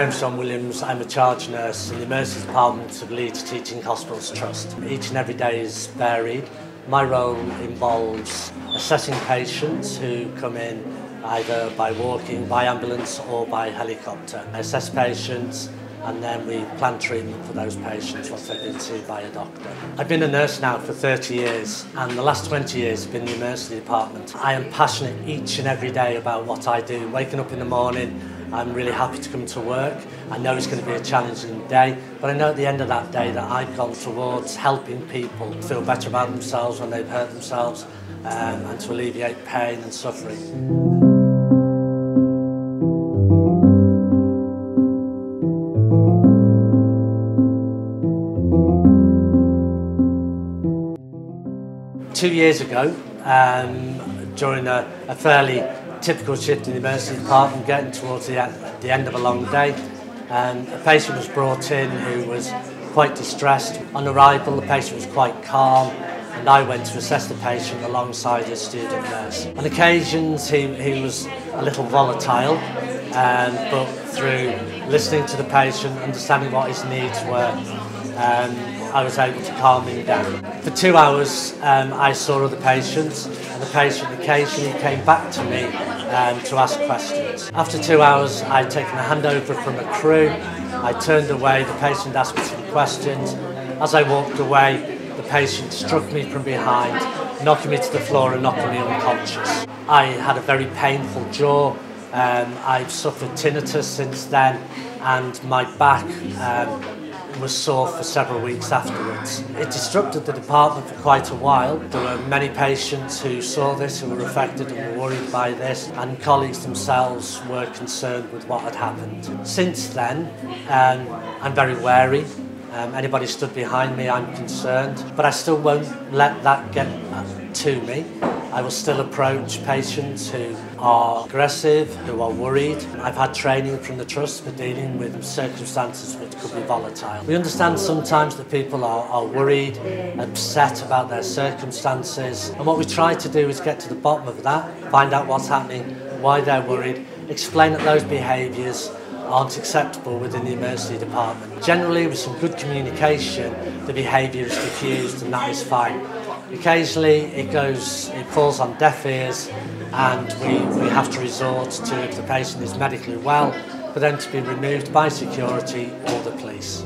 name's John Williams. I'm a charge nurse in the Emergency Department of Leeds Teaching Hospitals Trust. Each and every day is varied. My role involves assessing patients who come in either by walking, by ambulance or by helicopter. I assess patients and then we plan treatment for those patients once they've been seen by a doctor. I've been a nurse now for 30 years and the last 20 years have been in the emergency department. I am passionate each and every day about what I do. Waking up in the morning, I'm really happy to come to work. I know it's going to be a challenging day, but I know at the end of that day that I've gone towards helping people feel better about themselves when they've hurt themselves and to alleviate pain and suffering. 2 years ago, during a fairly typical shift in the emergency department, getting towards the end of a long day, a patient was brought in who was quite distressed. On arrival, the patient was quite calm, and I went to assess the patient alongside his student nurse. On occasions, he was a little volatile, but through listening to the patient, understanding what his needs were, I was able to calm him down. For 2 hours, I saw other patients, and the patient occasionally came back to me to ask questions. After 2 hours, I'd taken a handover from a crew. I turned away, the patient asked me some questions. As I walked away, the patient struck me from behind, knocking me to the floor and knocking me unconscious. I had a very painful jaw. I've suffered tinnitus since then, and my back was sore for several weeks afterwards. It disrupted the department for quite a while. There were many patients who saw this, who were affected and were worried by this, and colleagues themselves were concerned with what had happened. Since then, I'm very wary. Anybody stood behind me, I'm concerned, but I still won't let that get to me. I will still approach patients who are aggressive, who are worried. I've had training from the Trust for dealing with circumstances which could be volatile. We understand sometimes that people are worried, upset about their circumstances, and what we try to do is get to the bottom of that, find out what's happening, why they're worried, explain that those behaviours aren't acceptable within the emergency department. Generally, with some good communication, the behaviour is diffused and that is fine. Occasionally it falls on deaf ears, and we have to resort to, if the patient is medically well, for them to be removed by security or the police.